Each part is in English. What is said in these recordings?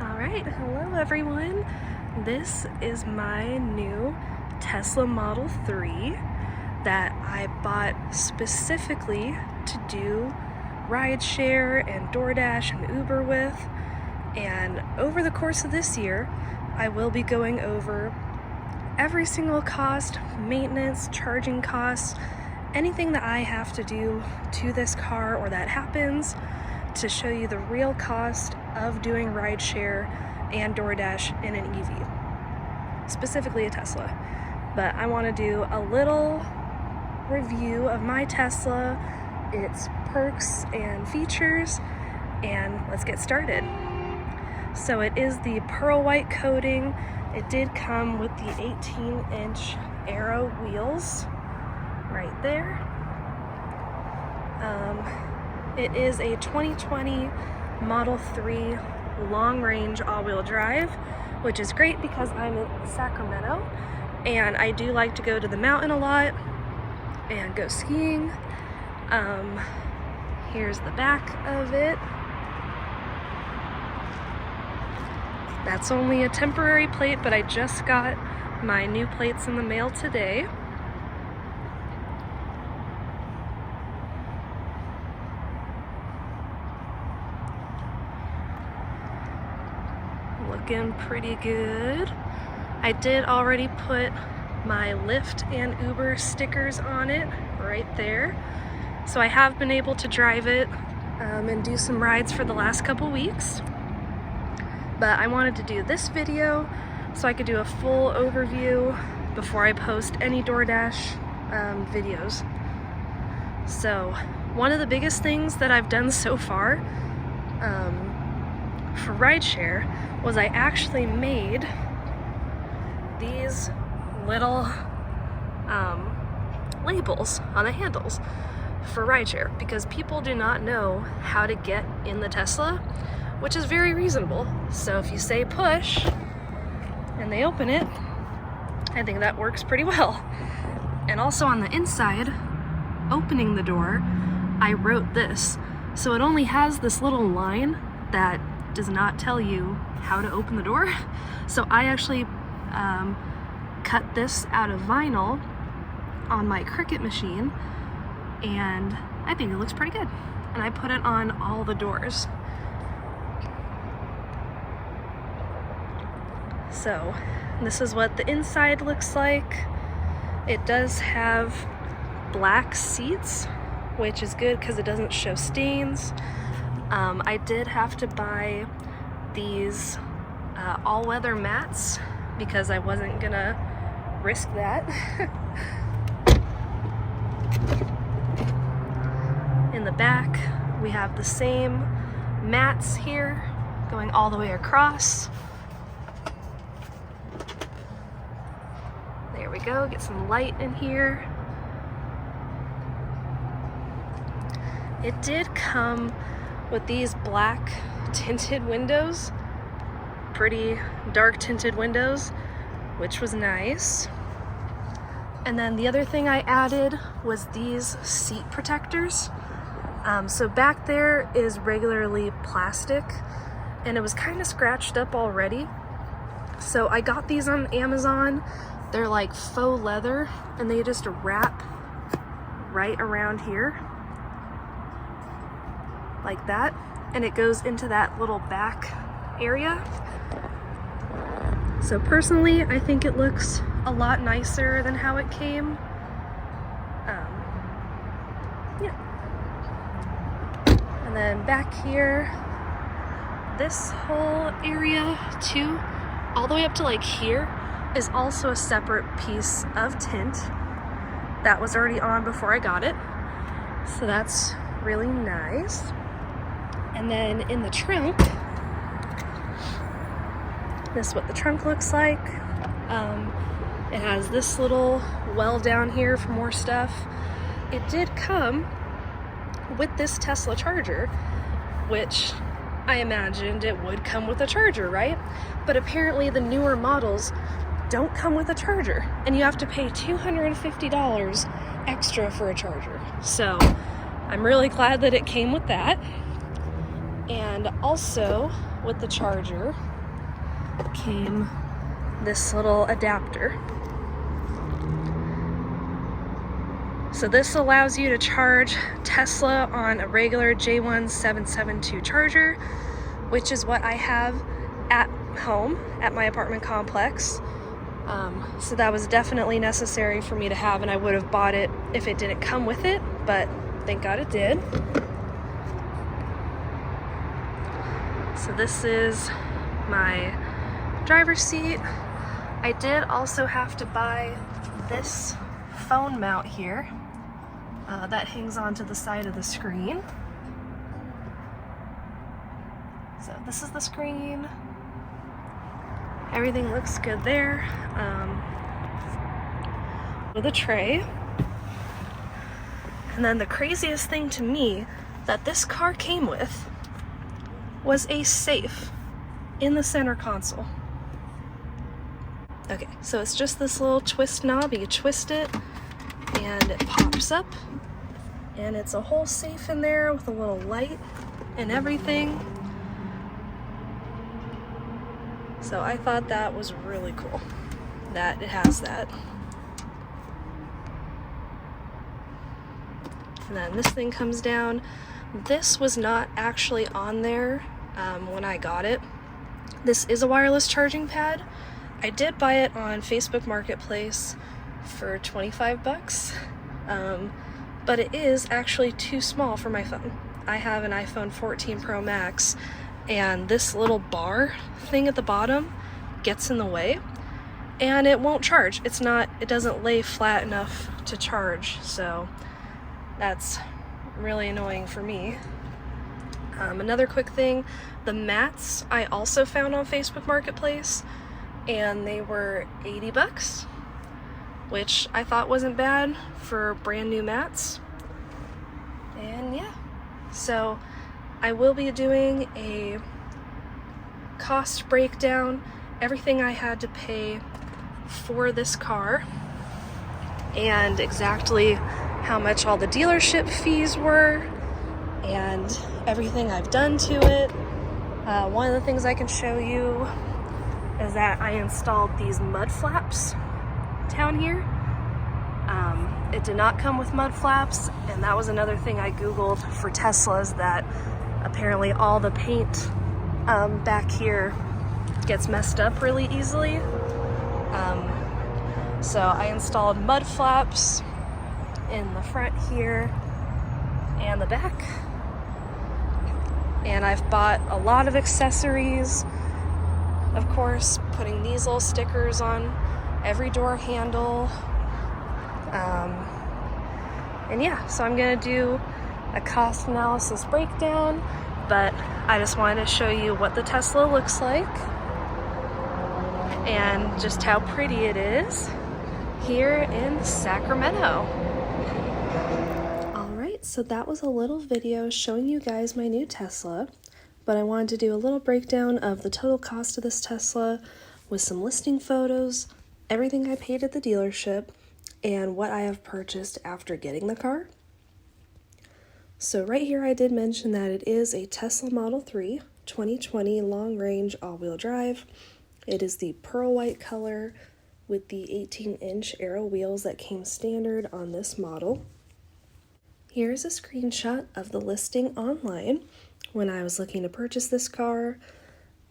Alright, hello everyone. This is my new Tesla Model 3 that I bought specifically to do rideshare and DoorDash and Uber with. And over the course of this year, I will be going over every single cost, maintenance, charging costs, anything that I have to do to this car or that happens, to show you the real cost of doing rideshare and DoorDash in an EV, specifically a Tesla. But I want to do a little review of my Tesla, its perks and features, and let's get started. So it is the pearl white coating. It did come with the 18-inch Aero wheels right there. It is a 2020 Model 3 long-range all-wheel drive, which is great because I'm in Sacramento and I do like to go to the mountain a lot and go skiing. Here's the back of it. That's only a temporary plate, but I just got my new plates in the mail today. Looking pretty good. I did already put my Lyft and Uber stickers on it right there. So I have been able to drive it and do some rides for the last couple weeks. But I wanted to do this video so I could do a full overview before I post any DoorDash videos. So one of the biggest things that I've done so far for rideshare was I actually made these little labels on the handles for rideshare because people do not know how to get in the Tesla, which is very reasonable. So if you say push and they open it, I think that works pretty well. And also on the inside, opening the door, I wrote this. So it only has this little line that does not tell you how to open the door. So I actually cut this out of vinyl on my Cricut machine, and I think it looks pretty good. And I put it on all the doors. So this is what the inside looks like. It does have black seats, which is good because it doesn't show stains. I did have to buy these all-weather mats because I wasn't gonna risk that. In the back, we have the same mats here going all the way across. There we go, get some light in here. It did come with these black tinted windows, pretty dark tinted windows, which was nice. And then the other thing I added was these seat protectors. So back there is regularly plastic and it was kind of scratched up already. So I got these on Amazon. They're like faux leather and they just wrap right around here like that, and it goes into that little back area. So personally, I think it looks a lot nicer than how it came. Yeah. And then back here, this whole area too, all the way up to like here, is also a separate piece of tint that was already on before I got it. So that's really nice. And then in the trunk, this is what the trunk looks like. It has this little well down here for more stuff. It did come with this Tesla charger, which I imagined it would come with a charger, right? But apparently the newer models don't come with a charger, and you have to pay $250 extra for a charger. So I'm really glad that it came with that. And also with the charger, came this little adapter. So this allows you to charge Tesla on a regular J1772 charger, which is what I have at home at my apartment complex. So that was definitely necessary for me to have, and I would have bought it if it didn't come with it, but thank God it did. So this is my driver's seat. I did also have to buy this phone mount here that hangs onto the side of the screen. So this is the screen. Everything looks good there. With a tray. And then the craziest thing to me that this car came with was a safe in the center console. Okay, so it's just this little twist knob. You twist it and it pops up, and it's a whole safe in there with a little light and everything. So I thought that was really cool that it has that. And then this thing comes down. This was not actually on there when I got it. This is a wireless charging pad. I did buy it on Facebook Marketplace for 25 bucks, but it is actually too small for my phone. I have an iPhone 14 Pro Max, and this little bar thing at the bottom gets in the way, and it won't charge. It doesn't lay flat enough to charge, so that's really annoying for me. Another quick thing, the mats I also found on Facebook Marketplace, and they were 80 bucks, which I thought wasn't bad for brand new mats. And yeah, so I will be doing a cost breakdown, everything I had to pay for this car, and exactly how much all the dealership fees were, and everything I've done to it. One of the things I can show you is that I installed these mud flaps down here. It did not come with mud flaps, and that was another thing I googled for Teslas, that apparently all the paint back here gets messed up really easily. So I installed mud flaps in the front here and the back, and I've bought a lot of accessories, of course, putting these little stickers on every door handle, and yeah, so I'm gonna do a cost analysis breakdown, but I just wanted to show you what the Tesla looks like and just how pretty it is here in Sacramento. Alright, so that was a little video showing you guys my new Tesla, but I wanted to do a little breakdown of the total cost of this Tesla with some listing photos, everything I paid at the dealership, and what I have purchased after getting the car. So right here I did mention that it is a Tesla Model 3 2020 long-range all-wheel drive. It is the pearl white color with the 18-inch aero wheels that came standard on this model. Here's a screenshot of the listing online when I was looking to purchase this car.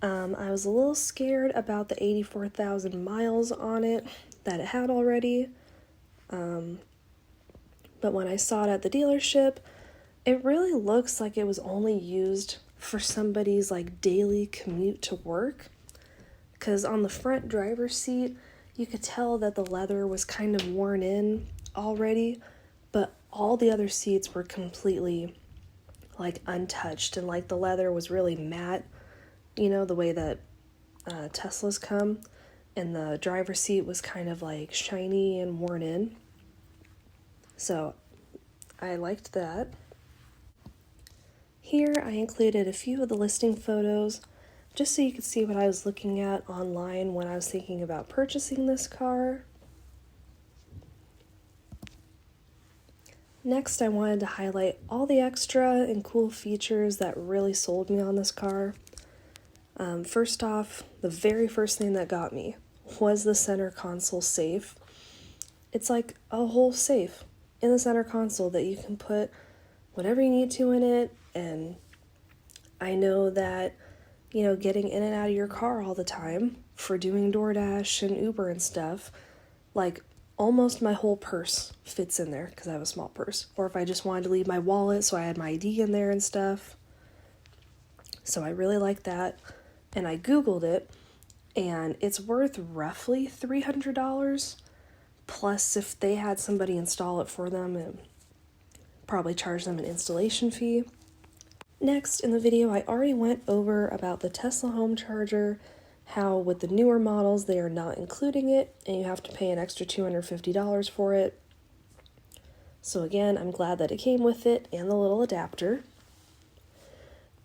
I was a little scared about the 84,000 miles on it that it had already, but when I saw it at the dealership, it really looks like it was only used for somebody's like daily commute to work, because on the front driver's seat you could tell that the leather was kind of worn in already, but all the other seats were completely like untouched, and like the leather was really matte, you know, the way that Teslas come, and the driver's seat was kind of like shiny and worn in. So I liked that. Here I included a few of the listing photos just so you could see what I was looking at online when I was thinking about purchasing this car. Next, I wanted to highlight all the extra and cool features that really sold me on this car. First off, the very first thing that got me was the center console safe. It's like a whole safe in the center console that you can put whatever you need to in it. And I know that, getting in and out of your car all the time for doing DoorDash and Uber and stuff, like almost my whole purse fits in there because I have a small purse. Or if I just wanted to leave my wallet, so I had my ID in there and stuff. So I really like that. And I Googled it, and it's worth roughly $300. Plus, if they had somebody install it for them, it probably charge them an installation fee. Next, in the video, I already went over about the Tesla home charger, how with the newer models, they are not including it, and you have to pay an extra $250 for it. So again, I'm glad that it came with it and the little adapter.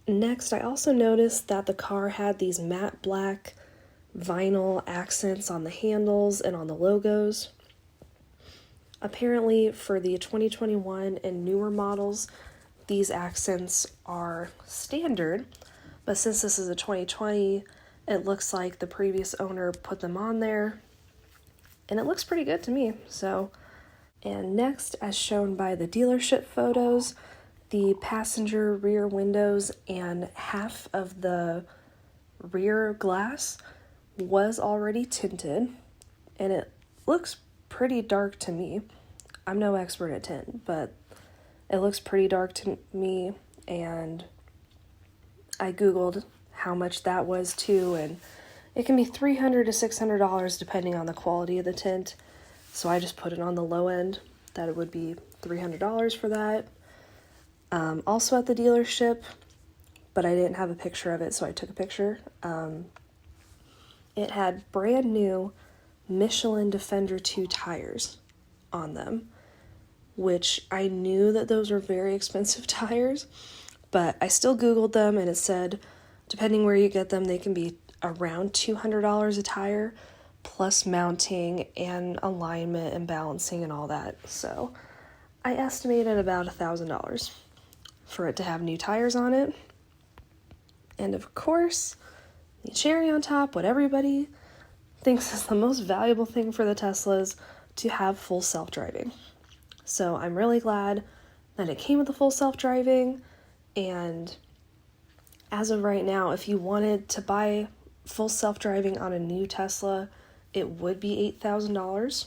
Next, I also noticed that the car had these matte black vinyl accents on the handles and on the logos. Apparently, for the 2021 and newer models, these accents are standard, but since this is a 2020, it looks like the previous owner put them on there, and it looks pretty good to me. And next, as shown by the dealership photos, the passenger rear windows and half of the rear glass was already tinted, and it looks pretty dark to me. I'm no expert at tint, but it looks pretty dark to me, and I Googled how much that was too, and it can be $300 to $600 depending on the quality of the tint. So I just put it on the low end, that it would be $300 for that. Also at the dealership, but I didn't have a picture of it, so I took a picture. It had brand new Michelin Defender 2 tires on them, which I knew that those were very expensive tires, but I still Googled them, and it said, depending where you get them, they can be around $200 a tire, plus mounting and alignment and balancing and all that. So I estimated about $1,000 for it to have new tires on it. And of course, the cherry on top, what everybody thinks is the most valuable thing for the Teslas, to have full self-driving. So I'm really glad that it came with the full self-driving, and as of right now, if you wanted to buy full self-driving on a new Tesla, it would be $8,000,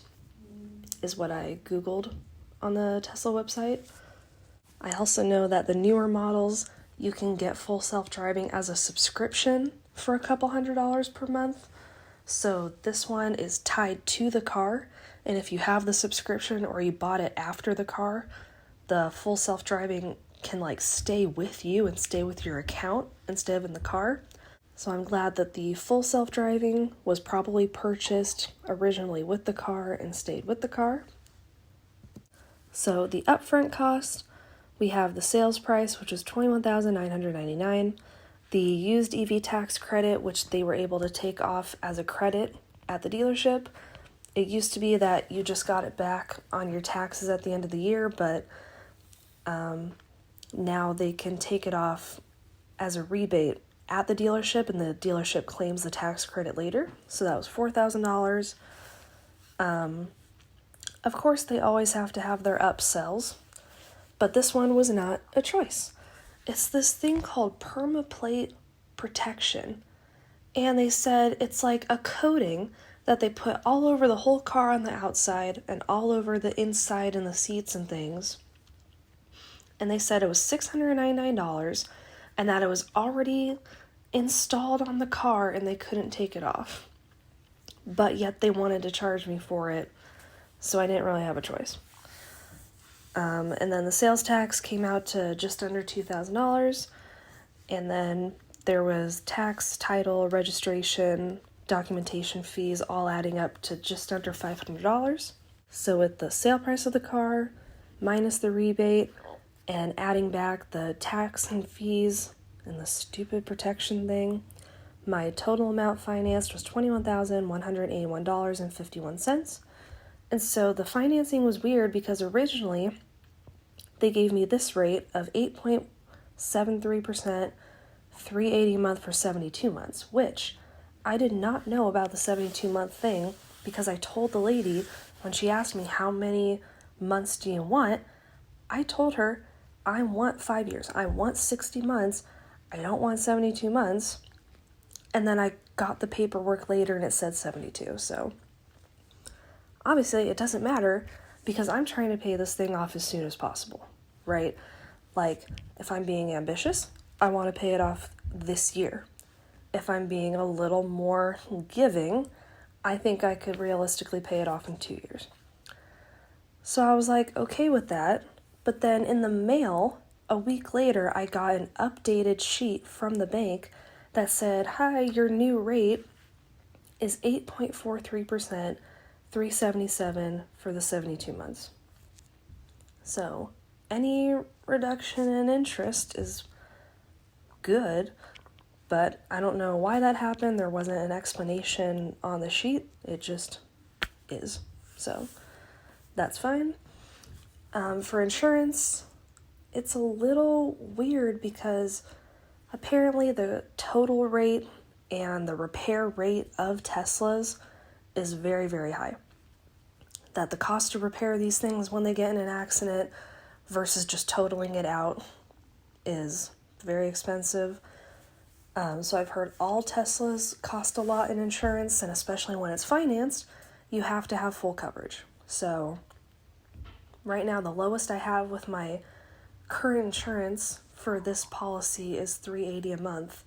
is what I Googled on the Tesla website. I also know that the newer models, you can get full self-driving as a subscription for a couple $100s per month. So this one is tied to the car, and if you have the subscription or you bought it after the car, the full self-driving can stay with you and stay with your account instead of in the car. So I'm glad that the full self-driving was probably purchased originally with the car and stayed with the car. So the upfront cost, we have the sales price, which was $21,999, the used EV tax credit, which they were able to take off as a credit at the dealership. It used to be that you just got it back on your taxes at the end of the year, but now they can take it off as a rebate at the dealership, and the dealership claims the tax credit later. So that was $4,000. Of course, they always have to have their upsells, but this one was not a choice. It's this thing called permaplate protection, and they said it's like a coating that they put all over the whole car on the outside and all over the inside and the seats and things. And they said it was $699 and that it was already installed on the car and they couldn't take it off. But yet they wanted to charge me for it, so I didn't really have a choice. And then the sales tax came out to just under $2,000. And then there was tax, title, registration, documentation fees, all adding up to just under $500. So with the sale price of the car, minus the rebate, and adding back the tax and fees and the stupid protection thing, my total amount financed was $21,181.51. And so the financing was weird because originally they gave me this rate of 8.73%, $380 a month for 72 months, which I did not know about the 72-month thing because I told the lady when she asked me how many months do you want, I told her I want 5 years. I want 60 months. I don't want 72 months. And then I got the paperwork later and it said 72. So obviously it doesn't matter because I'm trying to pay this thing off as soon as possible, right? Like if I'm being ambitious, I want to pay it off this year. If I'm being a little more giving, I think I could realistically pay it off in 2 years. So I was like, okay with that. But then in the mail, a week later, I got an updated sheet from the bank that said, hi, your new rate is 8.43%, $377 for the 72 months. So any reduction in interest is good, but I don't know why that happened. There wasn't an explanation on the sheet. It just is. So that's fine. For insurance, it's a little weird because apparently the total rate and the repair rate of Teslas is very, very high. That the cost to repair these things when they get in an accident versus just totaling it out is very expensive. So I've heard all Teslas cost a lot in insurance, and especially when it's financed, you have to have full coverage. So right now, the lowest I have with my current insurance for this policy is $380 a month.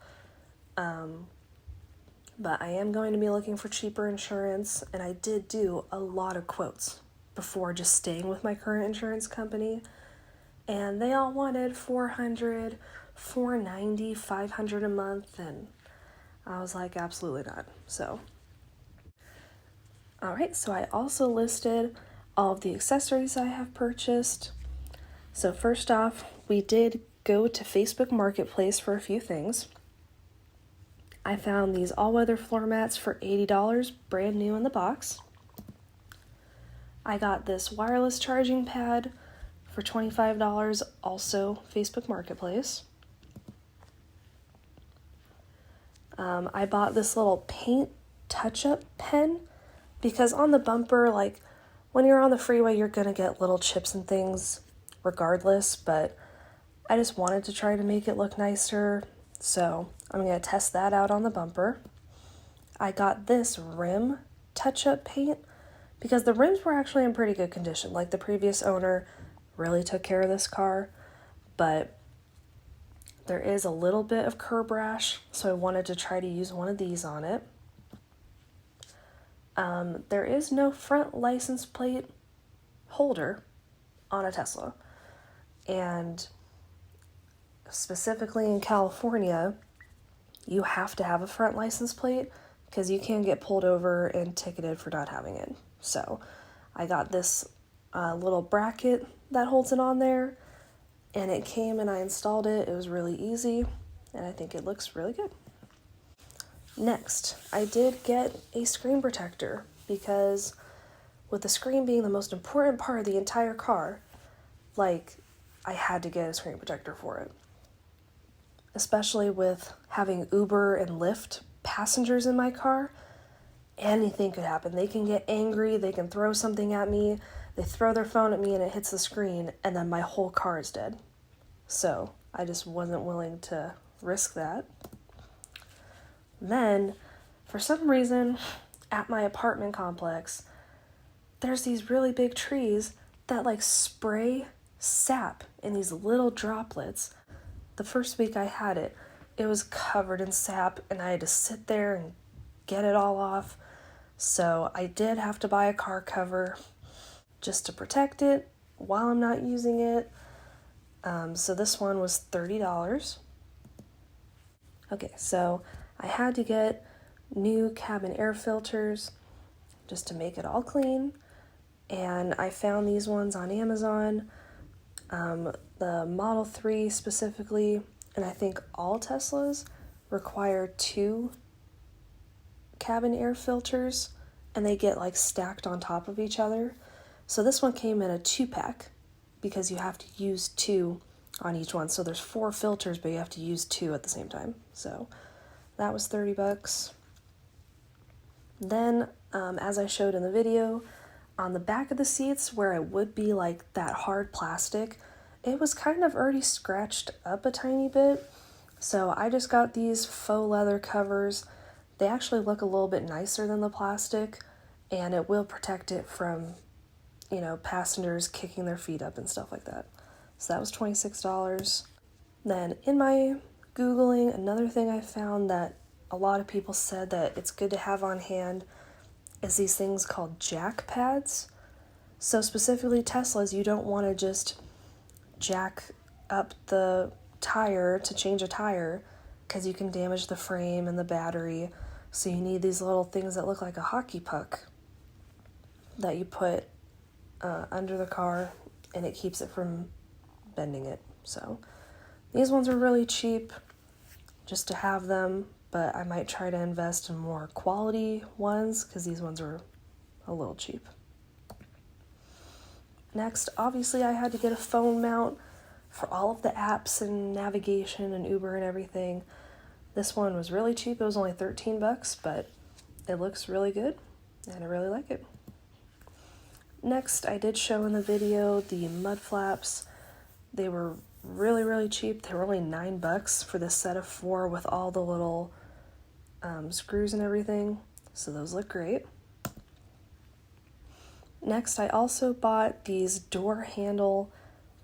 But I am going to be looking for cheaper insurance, and I did do a lot of quotes before just staying with my current insurance company, and they all wanted $400, $490, $500 a month, and I was like, absolutely not. So, all right, so I also listed all of the accessories I have purchased. So first off, we did go to Facebook Marketplace for a few things. I found these all-weather floor mats for $80, brand new in the box. I got this wireless charging pad for $25, also Facebook Marketplace. I bought this little paint touch-up pen because on the bumper, like when you're on the freeway, you're gonna get little chips and things regardless, but I just wanted to try to make it look nicer, so I'm gonna test that out on the bumper. I got this rim touch-up paint because the rims were actually in pretty good condition. Like the previous owner really took care of this car, but there is a little bit of curb rash, so I wanted to try to use one of these on it. There is no front license plate holder on a Tesla, and specifically in California, you have to have a front license plate because you can get pulled over and ticketed for not having it. So I got this little bracket that holds it on there, and it came and I installed it. It was really easy, and I think it looks really good. Next, I did get a screen protector because with the screen being the most important part of the entire car, like, I had to get a screen protector for it. Especially with having Uber and Lyft passengers in my car, anything could happen. They can get angry, they can throw something at me, they throw their phone at me and it hits the screen, and then my whole car is dead. So I just wasn't willing to risk that. Then, for some reason, at my apartment complex, there's these really big trees that like spray sap in these little droplets. The first week I had it, it was covered in sap and I had to sit there and get it all off. So I did have to buy a car cover just to protect it while I'm not using it. So this one was $30. Okay, so I had to get new cabin air filters just to make it all clean. And I found these ones on Amazon, the Model 3 specifically, and I think all Teslas require 2 cabin air filters, and they get like stacked on top of each other. So this one came in a 2-pack because you have to use 2 on each one. So there's 4 filters, but you have to use 2 at the same time. So that was $30. Then, as I showed in the video, on the back of the seats where it would be like that hard plastic, it was kind of already scratched up a tiny bit. So I just got these faux leather covers. They actually look a little bit nicer than the plastic, and it will protect it from, you know, passengers kicking their feet up and stuff like that. So that was $26. Then in my Googling, another thing I found that a lot of people said that it's good to have on hand is these things called jack pads. So specifically Teslas, you don't want to just jack up the tire to change a tire because you can damage the frame and the battery. So you need these little things that look like a hockey puck that you put under the car, and it keeps it from bending it. So these ones are really cheap just to have them, but I might try to invest in more quality ones because these ones are a little cheap. Next, obviously I had to get a phone mount for all of the apps and navigation and Uber and everything. This one was really cheap. It was only $13, but it looks really good and I really like it. Next, I did show in the video the mud flaps. They were really, really cheap. They were only $9 for this set of 4 with all the little screws and everything. So those look great. Next, I also bought these door handle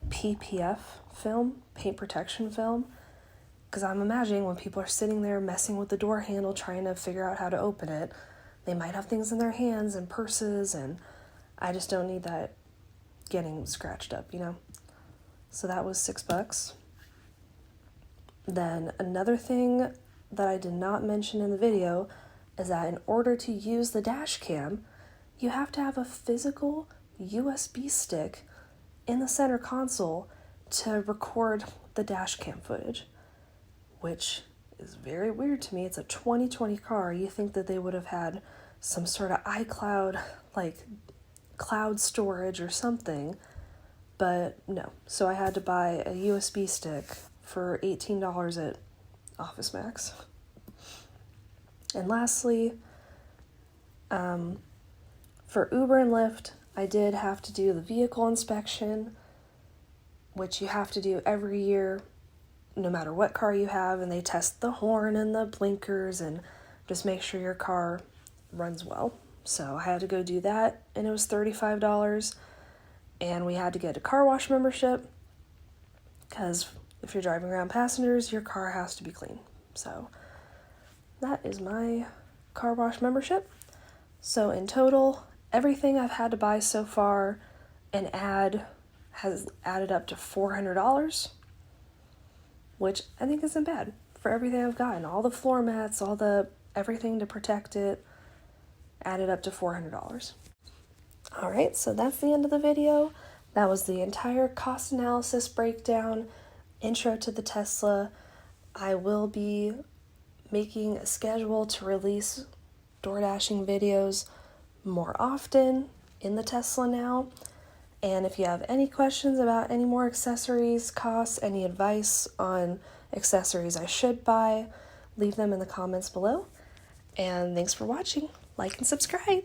PPF film, paint protection film, because I'm imagining when people are sitting there messing with the door handle trying to figure out how to open it, they might have things in their hands and purses, and I just don't need that getting scratched up, you know? So that was $6. Then another thing that I did not mention in the video is that in order to use the dash cam, you have to have a physical USB stick in the center console to record the dash cam footage, which is very weird to me. It's a 2020 car. You think that they would have had some sort of iCloud, like cloud storage or something, but no. So I had to buy a USB stick for $18 at Office Max. And lastly, for Uber and Lyft, I did have to do the vehicle inspection, which you have to do every year, no matter what car you have, and they test the horn and the blinkers and just make sure your car runs well. So I had to go do that, and it was $35, and we had to get a car wash membership, because if you're driving around passengers, your car has to be clean. So that is my car wash membership. So in total, everything I've had to buy so far and add has added up to $400, which I think isn't bad for everything I've gotten. All the floor mats, all the everything to protect it, added up to $400. All right, so that's the end of the video. That was the entire cost analysis breakdown, intro to the Tesla. I will be making a schedule to release DoorDashing videos more often in the Tesla now. And if you have any questions about any more accessories, costs, any advice on accessories I should buy, leave them in the comments below. And thanks for watching. Like and subscribe.